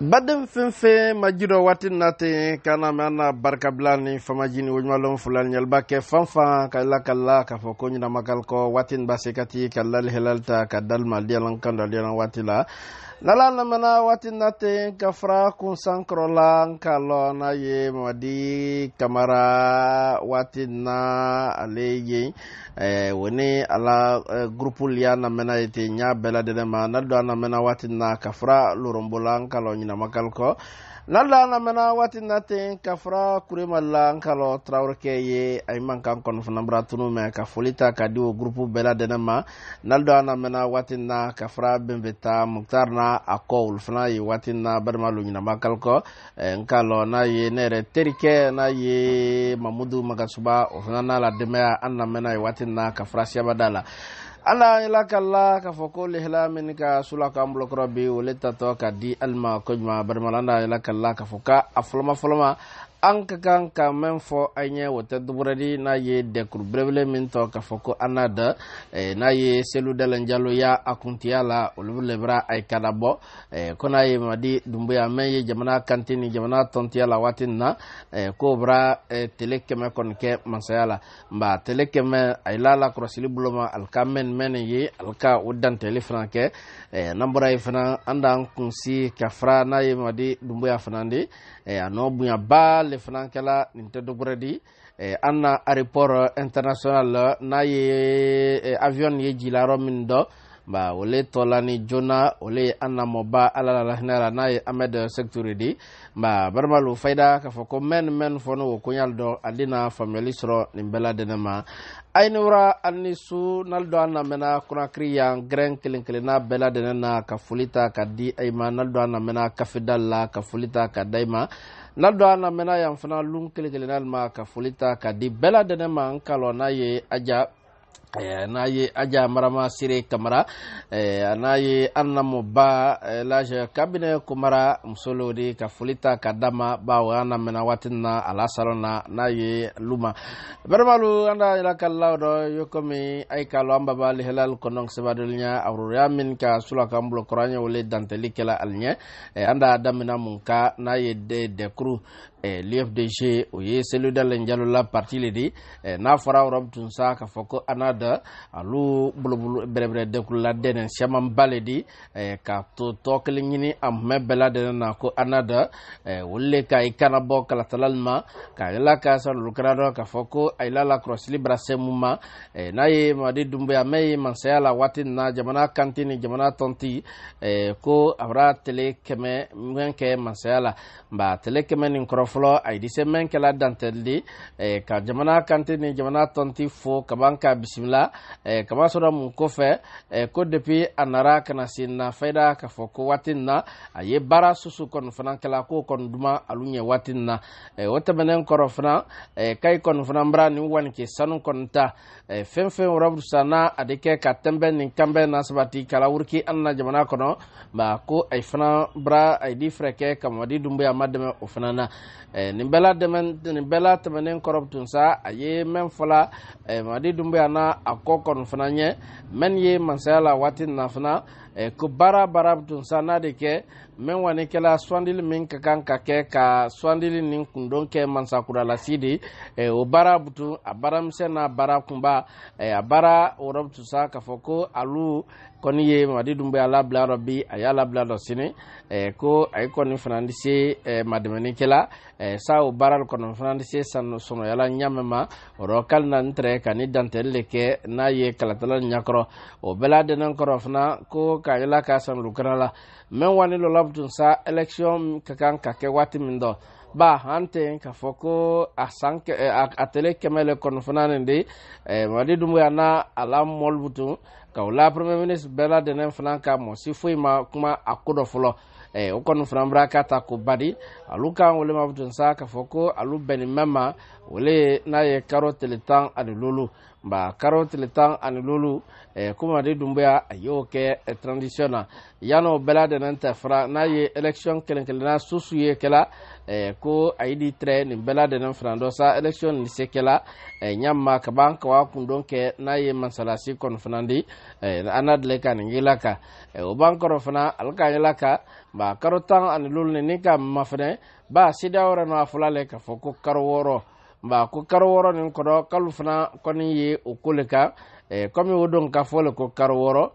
Badem fenfe majiro watin nate kana mana barka blani famajini wajmalom fulal nyalba ke fanfa kala ka foko nyina makal ko watin basekati kalal helalta kadal maldialan kandalan watila nala namana watin nate kafra kun sankrolan kalo na ye madi kamara watin na aleye woni ala grupul ya namena ite nya bela de ma naldo namena watin na kafra lurombolan kalo nyina makal ko nalla namena watin nate kafra kuremalla kalo trawrke ye ay mankan kon funambra tunu me ka folita ka diwo grupu bela de ma naldo namena watin na kafra bembeta muktarna akol fana yi watin na barmalu nyina makal ko nkalo na ye nere terike na ye mamudu magasuba ofana la demea anna mena yi watin na kafra siabadala ala ilakalla ka foko lihla min ka sulaka amblok rabbi walita to ka di alma kojma barmalanda ilakalla ka foka aflama an ka kan ka men fo anye wote duburadi na ye dekur brevle min to ka foko anada na ye selu dalan jallo ya akuntiala ulubule bra ay kadabo kona ye madi dumbuya men ye jamana kantini jamana tontiala watinna ko bra telekeme kon ke mansayala mba telekeme ay lala krosili buloma alkamen men ye alka udan telefran ke nambara ifana andan kunsi kafra na ye madi dumbuya fanandi ano bunya ba le fanankala ninte dobredi anna aéroport international na ye avion ye jilaro min do ba wole tolani jona wole anna moba ala la hinara na ye Ahmed Security ba barmalu fayda ka foko men fono ko nyaldo adina family sro nimbela denema aynura annisu naldo anna mena kuna kriya gren kilinkilina bela denena ka fulita ka di ayma naldo anna mena ka fidalla ka fulita ka daima naldo anna mena yam fana lun kilinkilina ma ka fulita ka di bela denema kalo na ye aja na ye aja marama sire kamara na ye annamo ba laje kabine kumara musolodi ka fulita kadama ba wana mena watinna ala salona na ye luma bermalu anda ila kallahu do yokomi ay kalo amba bali halal konong sebadulnya awruya min ka sulaka mblo koranya wole danteli kala alnya anda damina munka na ye de kru l'IFDG oye selu dalen jalo la parti ledi na fara rob tunsa ka foko anada alu bulubulu brebre de kula denen shaman baledi ka to toklingini am mebela denen na ko anada wolle ka ikana bo kala talalma ka la ka san lukrado ka foko ayla la cross libra semuma na ye madi dumbe amay mansayala watin na jamana kantini jamana tonti ko abra tele keme mwenke mansayala ba tele keme nin kroflo ay di semen kala danteldi ka jamana kantini jamana tonti fo kabanka bismillah kama sura mun ko fe ko depuis anara kana sinna fayda ka foko watinna aye bara susu kon fana kala ko kon duma alunye watinna wota benen koro fana kay kon fana mbra ni wanke sanu kon ta fen rabu sana adike ka tembe nin kambe nasbati kala wurki anna jamana kono ba ko ay fana bra ay di freke kam wadi dumbe amademe o fana na nimbela temenen korob tunsa aye men fala madi dumbe ana akokon fana nye men ye mansala watin na fana ko bara tunsa na de ke men wani kala swandil min kakan kake ka swandil nin kundon ke mansakura la sidi o bara butu abaram sena bara kumba abara orob tunsa ka foko alu koni ye madi dumbe ala bla rabbi ayala bla do sini ko ay koni fanandisi mademeni kala sa o baral kono fanandisi san sono yala nyamema rokal nan tre kani dantelle ke na ye kala tala nyakro o bela de nan koro fana ko ka yala ka san lukrala men wani lo labtun sa election kakan kake wati mindo ba hante ka foko asanke atele kemele kono fanande madi dumbe ana ala molbutu ka la premier ministre bela de nan fana ka mo si foi ma kuma akodo folo o kono frambra kata ko badi aluka wole mabtun sa ka foko alu beni mema wole n'a ye karo tile 10 ani lulu ba karo tile 10 ani lulu kuma de dumbuya ayo ke transition na yano bela de nan tafra n'a ye election kelen susu ye kala ko ayidi tre ni bela de nan frando sa election ni sekela nyamma ka banka wa kundon ke n'a ye mansalasi kon fanandi anadle kan ngilaka o bankoro fana alka ngilaka ba karo 10 ani lulu ni ka mafne ba sida wora no afulale ka foko karo woro ba ko karo woro nin kodo kalu fana koni ye o koleka komi wodon ka fole ko karo woro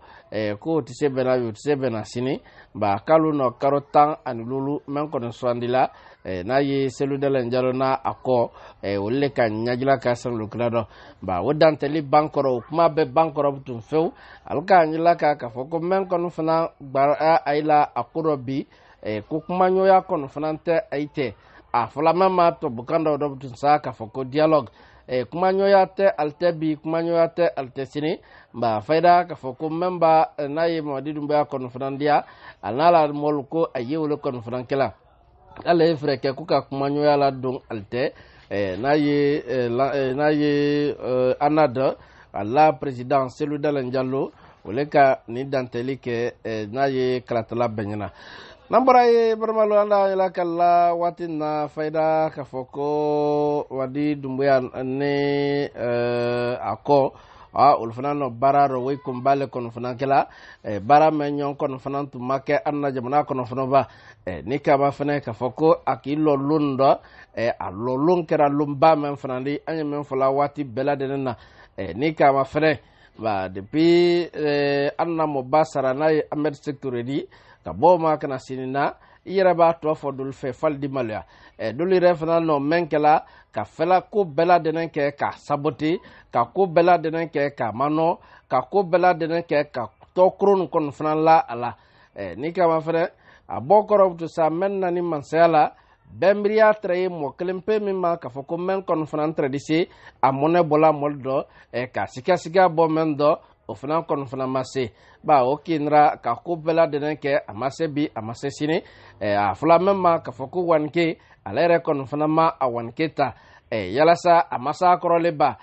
ko tise bena yu tise bena sini ba kalu no karo 10 ani lulu men kono swandila na ye selu delen jalo na ako wolle ka nyajila ka san lukrado ba wodanteli bankoro kuma be bankoro butun few alka nyila ka foko men kono fana bar aila akuro bi ko kuma nyoya kono fana te aite a fala mama to bukanda do butun sa ka foko dialogue kuma nyoya te alte bi kuma nyoya te alte sini ba faida ka foko memba na ye modi dumba kono fana dia alala molko ayewlo kono fana kala ala efreke kuka kuma nyoya la don alte na ye anada ala president Cellou Dalein Diallo oleka ni danteli ke na ye kratala benyana nambara ye barmalo anda ila kala watina faida ka foko wadi dumbuya ne ako ulfana no bararo way kumbale kono fana kala bara menyon kono fana tu make anna jamana kono fana ba ni ka ba fana ka foko akilo lundo a lolun kera lumba men fana di anya men fala wati bela denna ni ka ma fana ba depuis anna mo basara na Ahmed Sector di ka boma kana sinina ira ba to fo dul fe faldi malya dul refana no menkela ka fela ko bela denen ke ka saboti ka ko bela denen ke ka mano ka ko bela denen ke ka to kron kon fana la ala ni ka ma fere abokoro to sa menna ni mansala bembriya traye mo klempe mimma ka fo ko men kon fana tradisi amone bola moldo ka sika bo mendo o fana kon fana masse ba o kinra ka ko bela denen ke amase bi amase sini a fula memma ka fo ko wanke alere kon fana ma a wanke ta yalasa amasa korole ba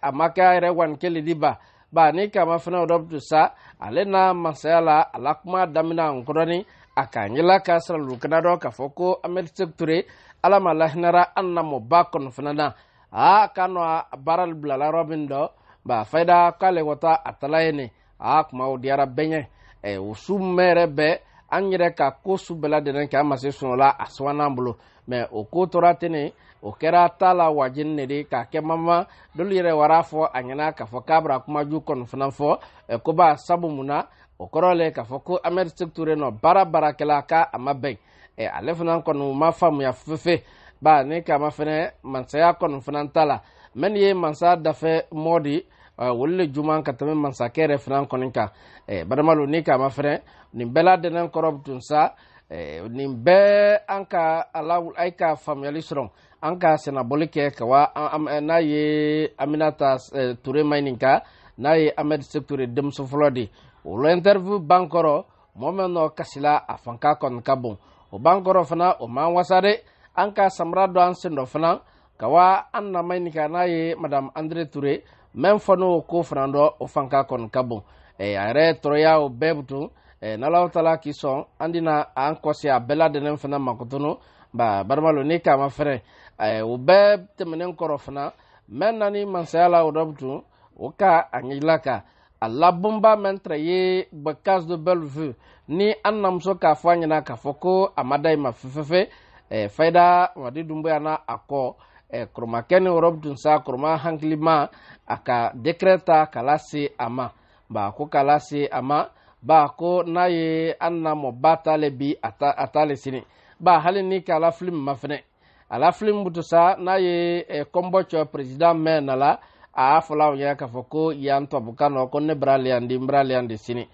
amaka ere wanke lidiba ba ni ka ma fana odobtu sa alena masala alakuma damina nkoroni akanyela ka sra lukanado ka fo ko Ahmed Sector alama lahnara anna mo ba kon fana na kano baral blala robindo ba faida kale wata atalayene kuma odiara benye usumere be anyere ka ko subela denen ka amase sunola aswanambulo me o ko toratene o kera tala wajin ne de ka ke mama dolire warafo anyana ka fo kabra kuma ju kon fana fo ko ba sabu muna o korole ka fo ko Ahmed Sector no bara kala ka amabe alefana kon ma famu ya fefe ba ne ka ma fene mansaya kon fana tala men ye mansa dafe modi wolle juman katame mansakere fran koninka badamalo ni ka ma fene ni bela denen korobtun sa ni be anka alawul aika familisron anka sena bolike kawa na ye Aminata Touré Maininka na ye Ahmed Sector demso flodi o interview bankoro momeno kasila afanka kon kabon o bankoro fana o man wasade anka samrado ansendo fana kawa anna Maininka na ye Madame André Touré même fano ko frando o fanka kon kabon are troya o bebutu na lawtala ki son andina an kosi a bela denen fana makutuno ba barmalo ni ka ma fere o be temenen korofna men nani mansala o dobtu o ka angilaka alla bomba mentre ye bakas de Bellevue ni annam so ka fanyana ka foko amadai ma fefefe faida wadi dumbu yana ako kroma ken robtun sa kroma hanklima aka decreta kalasi ama ba ko kalasi ama ba ko naye anna mo batale bi atale sini ba halini kala film mafne ala film butusa naye kombocho president menala a fala ya ka foko yanto bukano ko ne braliandi sini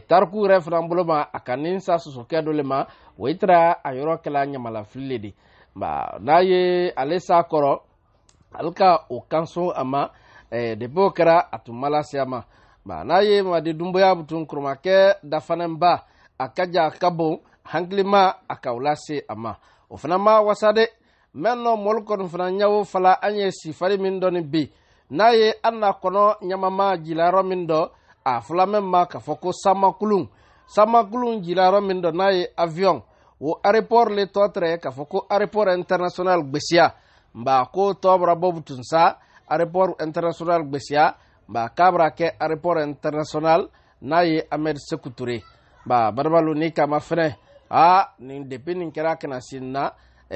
tarku refran buloma akanin sa so kedolema witra ayoro kala nyamala flidi ba naye alesa koro alka o kanso ama de bokara atumala siama ba naye ma de dumboya butun kromake dafanemba akaja kabo hanglima akaulase ama ofnama wasade menno mol kon fana nyawo fala anye sifari min doni bi naye anna kono nyamama jilaro min do a fula memma ka foko samakulun jilaro min do naye avion wo aéroport le totre ka foko aéroport international gbesia mba ko tobra bobu tunsa aéroport international gbesia mba kabra ke aéroport international naye Ahmed Sékou Touré ba barbalu ni kama fene ni depuis nin kera kana sinna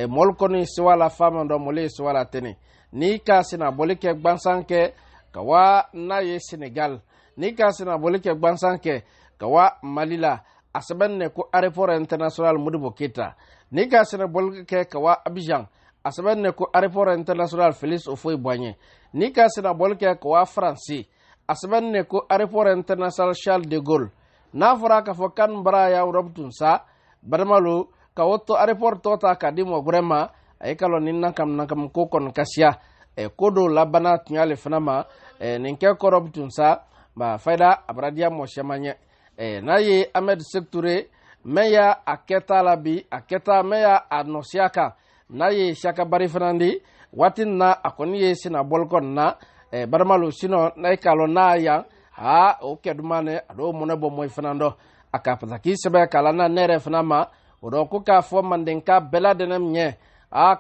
mol koni siwala fama do mole siwala tene ni ka sina bolike gbansanke kawa naye Sénégal ni ka sina bolike gbansanke kawa Malila asaben ne ko aéroport international Modibo Keita ni ka sina bolike kawa Abidjan asaben ne ko aéroport international Félix Houphouët-Boigny ni ka sina bolike kawa France asaben ne ko aéroport international Charles de Gaulle na fura ka fo kan bara ya Europe sa barmalu ka wotto aéroport tota ka dimo grema ay kalo ninna kam ko kon kasia kodo labana tinyale fanama ninke korob tunsa ba faida abradia mo shamanye naye Ahmed Sékou Touré meya aketa labi aketa meya anosiaka naye shaka bari fanandi watinna akoniye sina bolkon na barmalu sino nay kalo na ya o kedumane ado monebo moy fanando akapataki sebe kala na nere fanama odo ko ka fo mandenka bela denem nye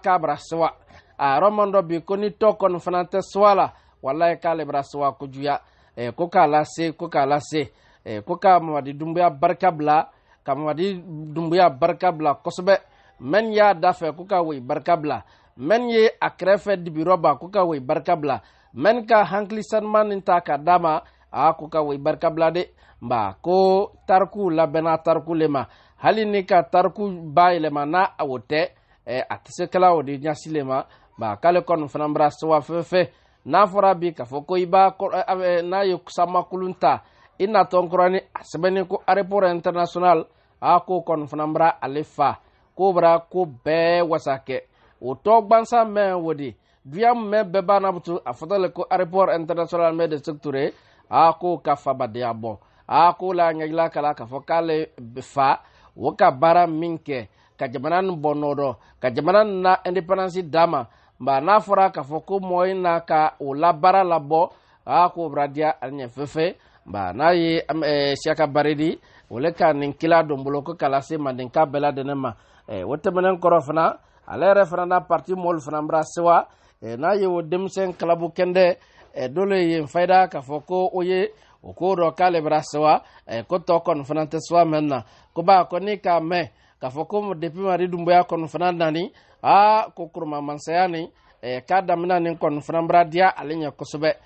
kabra swa romondo bi koni to kon fanante swala wallahi kale bra swa ko juya ko kala se ko ka mawadi dumbuya barkabla kamwadi dumbuya barkabla kosobe men ya dafe ko ka wi barkabla men ye akrefe dibiroba ko ka wi barkabla men ka hankli sanman inta ka dama ko ka wi barkabla de mba ko tarku labena tarku lema hali ni ka tarku bailema na awote atise kala odi nyasilema ba kale kon fanambra swa fefe na forabi ka foko iba na yo sama kulunta ina tonkrani asbeni ko aéroport international ko kon fanambra alifa ko bra ko be wasake o to gbansa me wodi duam me be bana butu afotale ko aéroport international me de secteur ko ka fabadia bo ko la ngila kala ka fokale fa woka bara minke ka jamanan bonodo ka jamanan na independence dama mba na fora ka foko moy na ka o la bara labo ko bradia anya fefe mba na ye siaka baridi wole ka nin kila dombolo ko kala se mandin ka bela denema wote menen korofna ale referenda parti mol frambra sewa na ye wo demsen klabu kende dole ye faida ka foko oye o ko do kale brasewa ko to kon fanante swa menna ko ba ko ni ka me ka foko mo depuis mari dumbuya kon fananda ni ko kurma mansayani ka damina nin kon fanambra dia alinya kosobe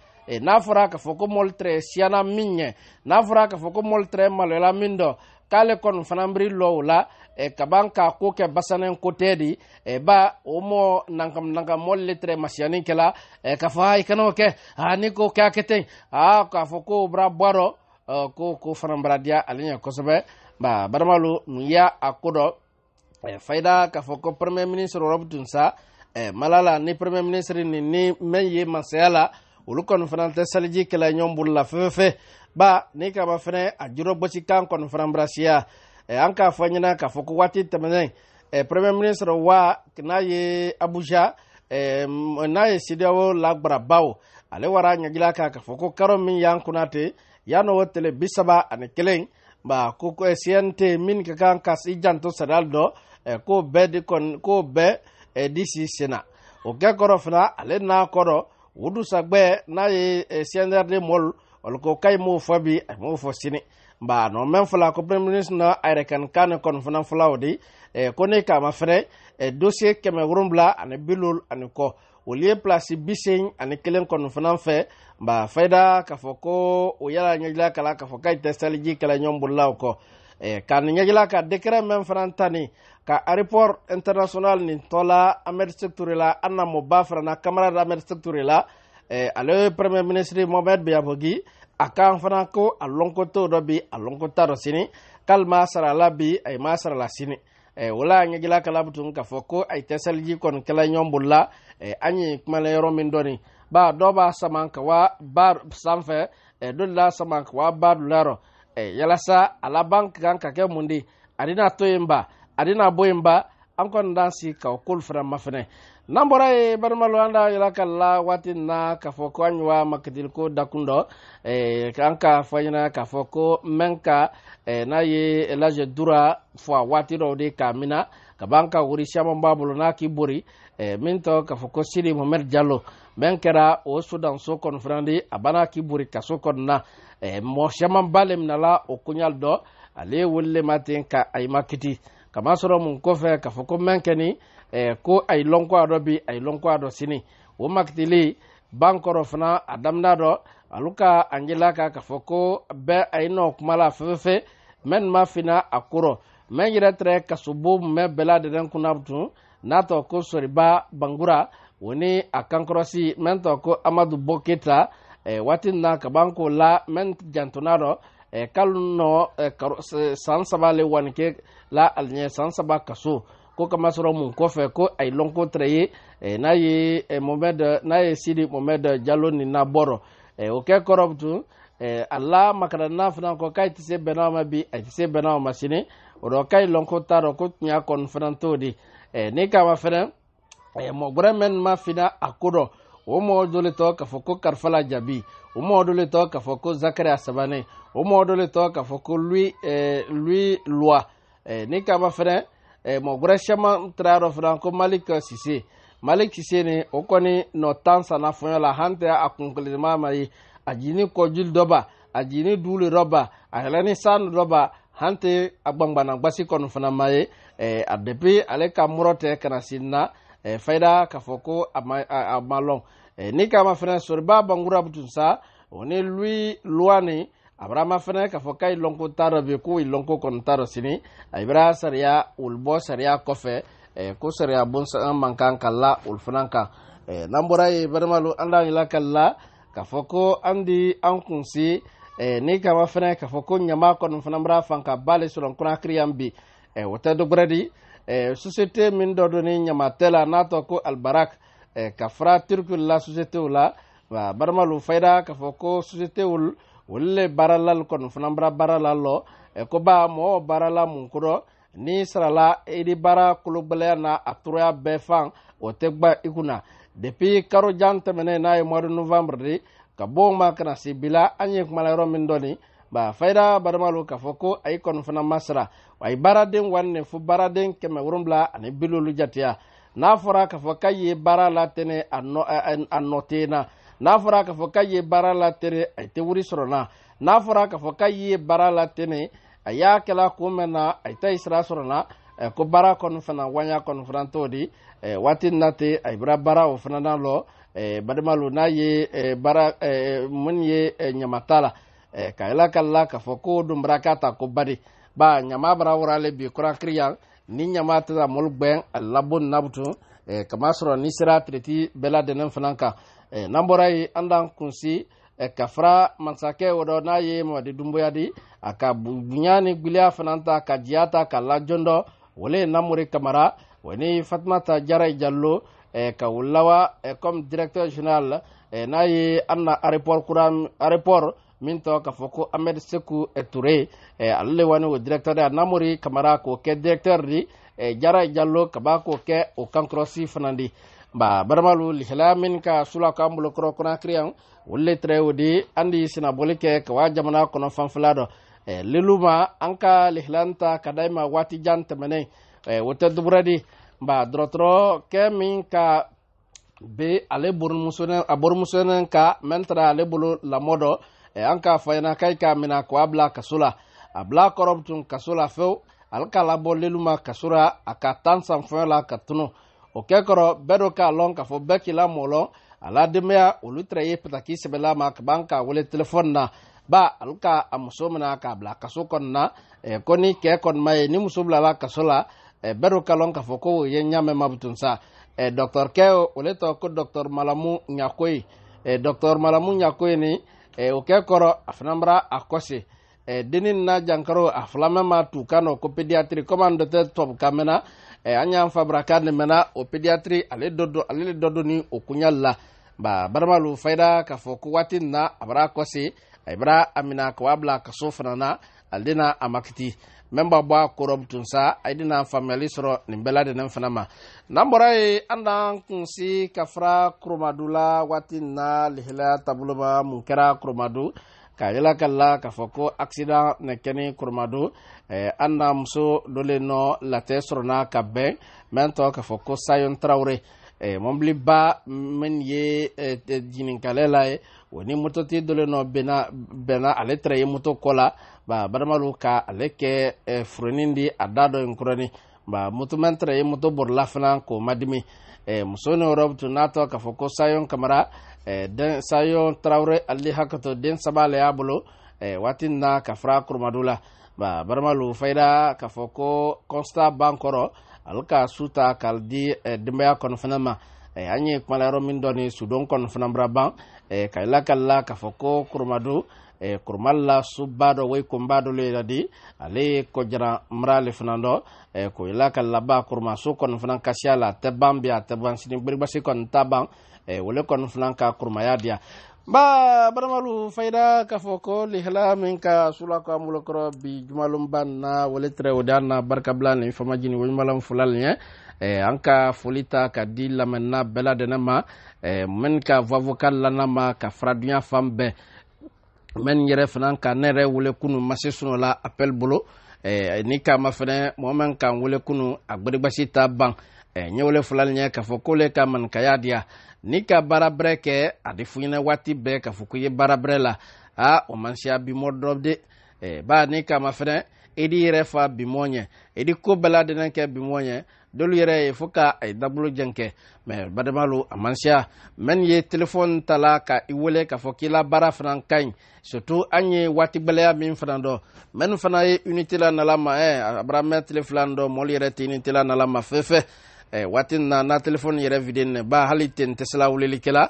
na fura ka foko moltre siana minye na fura ka foko moltre malola mindo kale kon fanambri lowla kabanka ko ke basanen kotedi ba omo nangam molletre masiani kala ka fa ikano ke ni ko ka kete ka foko bra baro ko fanambra dia alinya kosobe ba barmalu nuya akodo faida ka foko premier ministre Rob Tunsa malala ni premier ministre ni meye masala ulukon fanante saliji kala nyombulla fefe ba ni ka ba fene ajuro bosi kan kon franbrasia anka fanyina ka foko wati temene premier ministre wa knaye Abuja naye sidawo lagbara bawo ale wara nyagila ka foko karo min yankunate yano wotele bisaba ane keleng ba ko siente min ka kan kasi janto sadaldo ko be de kon ko be disi sena o ga korofna ale na koro wudu sagbe na ye sienderde mol ol ko kay mo fabi mo fo sini ba no men fala ko premier ministre na ayrekan kan kon fana flawdi ko ne ka ma fere dossier keme rumbla ane bilul ane ko o lieu place biseñ ane kelen kon fana fe ba faida ka foko o yala nyagla kala ka fokai testaliji kala nyombullaw ko kan nyagla ka décret men frantani ka aéroport international ni tola Ahmed Sékou Touré la anna mo bafra na camarade Ahmed Sékou Touré la ale premier ministre Mohamed Biabogi akan fana ko alonko to do bi alonko taro sini kalma sara labi ay masara la sini wala nyagla kala butun ka foko ay tesalji kon kala nyombulla anyi kumale yoro min doni ba doba samanka wa bar sanfe dolla samanka wa bar laro yala sa ala bank kan ka ke mundi adina toyemba adina boyemba an kon dansi ka kul fara mafene nambora e barmalo anda yala kala watina ka foko anywa makdil ko dakundo kanka fayina ka foko menka na ye elaje dura fo watiro de kamina ka banka wuri shama babulo na kiburi minto ka foko sidi Mohamed Diallo menkera o Sudan so konfrandi abana kiburi ka so konna mo shama balem nala o kunyal do ale wolle matin ka ay makiti kama soro mun kofe ka foko menkeni ko ay lonko ado bi ay lonko ado sini o maktili bankoro fana adamna do aluka angela ka foko be ay no kumala fefe men mafina akuro men yiretre ka subu me belade den kunabtu nato ko soriba bangura woni akankrosi men to ko Amadou Boketa watinna ka banko la men jantonado kalno sansabale wanke la alnye sansaba kaso ko kama soro mun kofe ko ay lonko treye na ye Mohamed na ye Sidi Mohamed Diallo ni na boro o ke korobtu alla makara na fana ko kay tise benama bi ay tise benama masini o do kay lonko taro ko nya konfranto di ni kama fana mo bremen ma fina akodo o mo dole to ka foko karfala jabi o mo dole to ka foko Zakaria Sabane o mo dole to ka foko lui loi ni kama fana mo greshama traro franco Malik Cissé ni o koni no tansa na fonyo la hante akunkulima mai ajini ko jul doba ajini duli roba ahelani san roba hante agbangbana gbasi kon fana mai a depuis ale ka murote kana sinna faida ka foko amalon ni kama fana sorba bangura butunsa oni lui luani abrama fana ka fokai lonko taro be ko lonko kon taro sini ibra sariya ulbo sariya kofe ko sariya bonsa mankan kala ulfananka nambora e barmalu anda ila kala ka foko andi ankunsi ni kama fana ka foko nyama kon fana mra fanka bale sulon kuna kriyambi wota do bradi société min do ni nyama tela nato ko albarak ka fra turkul la société wala barmalu faida ka foko société wul wolle baralal kon fanambra baralalo ko ba mo barala mun kuro ni srala edi bara kulubale na aturia befan o tegba ikuna depuis karo jante mene na mois de novembre de ka boma kana sibila anye kumalero min doni ba faida barmalu ka foko ay kon fana masra way baraden wanne fu baraden keme wurumbla ani bilulu jatia na fora ka foka ye barala tene annotena na fora ka foka ye barala tere ay te wuri sorona na fora ka foka ye barala tene aya kala kumena ay te isra sorona ko bara kon fana wanya kon frantodi watin nate ay bara o fana nalo badamalu na ye bara mun ye nyamatala kayla kala ka foko dum brakata ko badi ba nyama bara wurale bi kura kriyan ni nyama ta molben labun nabtu kama soro ni sira treti bela denen fananka namboray andan kunsi kafra mansake wodo na ye mo de dumboyadi aka bunyani gbilia fananta ka jiata ka lajondo wole namuri kamara woni Fatmata Jaray Diallo ka wulawa comme directeur général na ye anna aéroport minto ka foko Ahmed Sekou Touré alle wani wo directeur de namuri kamara ko ke directeur di Jaray Diallo kaba ko ke o kankrosi fanandi ba barmalu lihlamin ka sula ka ambulo kro kona kriyan wolle trewdi andi sina bolike ka wa jamana kono fanflado leluma anka lihlanta kadaima wati jante mene wote dubradi ba drotro ke min ka be ale burmusone ka mentra ale bulu la modo anka fayna kay ka mina ko abla kasula abla korobtun kasula few alka la bo leluma kasura aka tansan fela katuno o kekoro bedo ka lon ka fo beki la molo ala demea olu treye petaki sebela mak banka wole telefon na ba alka amusomna ka bla kaso konna koni ke kon may ni musubla la kasola bedo ka lon ka fo ko ye nyame mabtunsa docteur ke wole to ko docteur Malamu Nyakoy docteur Malamu Nyakoy ni o kekoro afnambra akose denin na jankaro aflama ma tukano ko pédiatrie commande de top kamena anya fabraka ne mena o pédiatrie ale dodo ni o kunyalla ba barmalu faida ka foko watin na abra kosi ibra amina ko abla ka sofrana aldina amakiti memba ba korob tunsa aidina family soro nimbela de nan fanama namborai andan kunsi kafra kromadula watina lihla tabuluma munkara kromadu kayela kala kafoko accident nekeni kromadu anda muso dole no late sorona kabbe mento kafoko sayon traure mombli ba men ye jinin kalela woni mototi dole no bena aletre ye moto kola ba baramalu ka aleke frenindi adado enkroni ba moto mentre ye moto borla fana ko madimi musone rob to nato kafoko sayon kamara den sayon traure ali hakato den sabale abulo watinna kafra kurmadula ba baramalu fayda kafoko consta bankoro alka suta kaldi dimba kon fanama anye kmalero min doni sudon kon fanambra ban kayla kala kafoko kurmadu kurmalla subado way kumbado le ladi ale ko jara mrale fanando ko ila kala ba kurma su kon fanan kasiala tebambia teban sini berbasi kon tabang wole kon fanan ka kurma yadia ba baramalu fayda kafoko lihla minka sulaka mulokro bi jumalum banna wole tre odana barka blani famajini wonmalam fulalnya anka folita ka dilla menna bela denama men ka vocal lanama ka fradunya fambe men yere fanan ka nere wole kunu masisuno la appel bolo ni ka mafene momen kan wole kunu agbede basita ban nyewole fulalnya kafoko le ka man kayadia nika barabreke adifuyina wati be ka fukuye barabrela o mansia bi modobde ba nika mafene edi refa bi monye edi ko belade nanke bi monye dolu yere fuka ay dablu jenke me badamalu amansia men ye telephone tala ka iwole ka fokila bara fran kain surtout anye wati belaya min frando men fana ye unité la nalama abrame telephone do mol yere unité la nalama fefe watin na telephone yere vidin ba haliten tesla wulili kala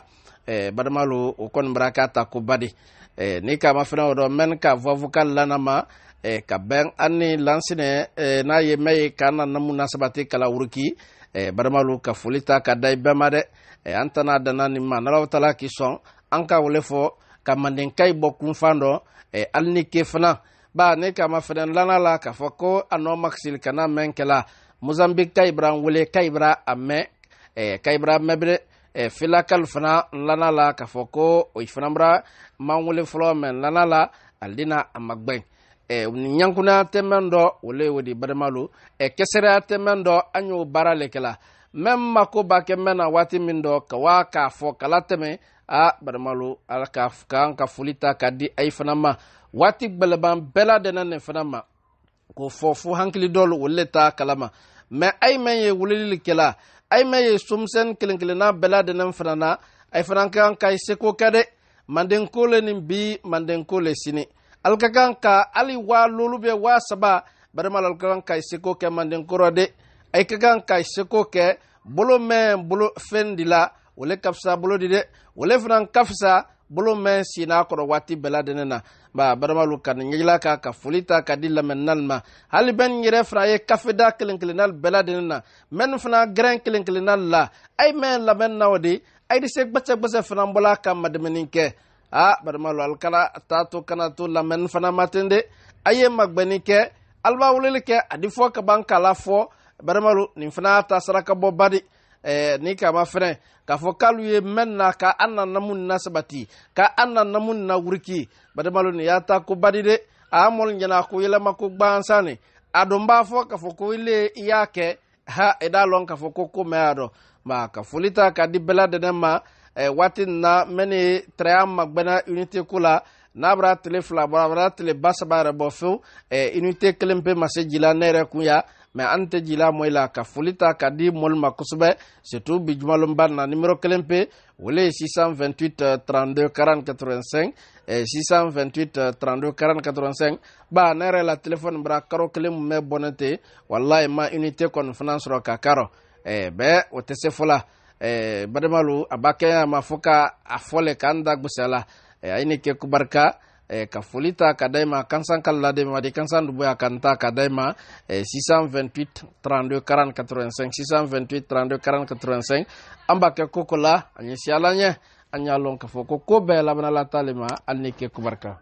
badamalu o kon brakata ko badi ni ka mafina do men ka vocal lanama ka ben anni lansine na ye may kana namuna sabati kala urki badamalu ka fulita ka dai bemade antana danani manalaw tala ki son anka wole fo ka manden kay bokun fando alni kefna ba ne ka mafina lanala ka foko ano maxil kana men kala Mozambique kaibra wole kaibra amme kaibra mebre filakal fana lanala kafoko o ifanambra mangole flo men lanala aldina amagben nyankuna temendo wole wodi badamalu kesera temendo anyo barale kala mem mako bake mena wati mindo kawaka fo kala teme badamalu alka kan ka fulita kadi ay fanama wati belaban bela denane fanama ko fofu hankli dol woleta kalama me ay maye wulili kala ay maye sumsen kelenkilena bela denan fanana ay fanankan kay seko kade manden kole nim bi manden kole sini alkakan ka ali wa lulube wa saba baramal alkakan kay seko ke manden korode ay kakan kay seko ke bolo me bolo fendila wole kapsa bolo dide wole fanan kafsa bolo men sina ko wati bela denena ba baramalu kan nyila ka fulita ka dilla men nalma hal ben yere fraye kafeda kelenkelenal bela denena men fana grand kelenkelenal la ay men la men nawdi ay di sek bacca bacca fana mbola kam madmeninke baramalu alkala tato kana to la men fana matende aye magbenike alba wulelike adi fo ka banka la fo baramalu nin fana ta saraka bo badi ni kama frère ka fo kalu ye menna ka anna namun nasabati ka anna namun na wurki badamalu ni yata ko badide amol nyana ko yela mako bansane adomba fo ka fo ko ile yake edalon ka fo ko meado ma ka fulita ka di belade nema watin na meni triam magbena unité kula nabra tele fla bra tele basabara bofu unité kelempe masejila nere kuya mais ante jila moyla ka fulita ka di molma kusube surtout bi jumalum banna numéro kelempe wole 628 32 40 85 628 32 40 85 ba nere la téléphone bra karo kelem me bonete wallahi ma unité kon finance ro ka karo be o tese fola badamalu abake ma foka afole kanda gusala ayni ke kubarka ka folita ka daima kansan kala de ma de kansan dubu akanta ka daima 628 32 40 85 628 32 40 85 amba ke kokola anyi sialanya anya lon ka foko ko be la bana la talima alni ke kubarka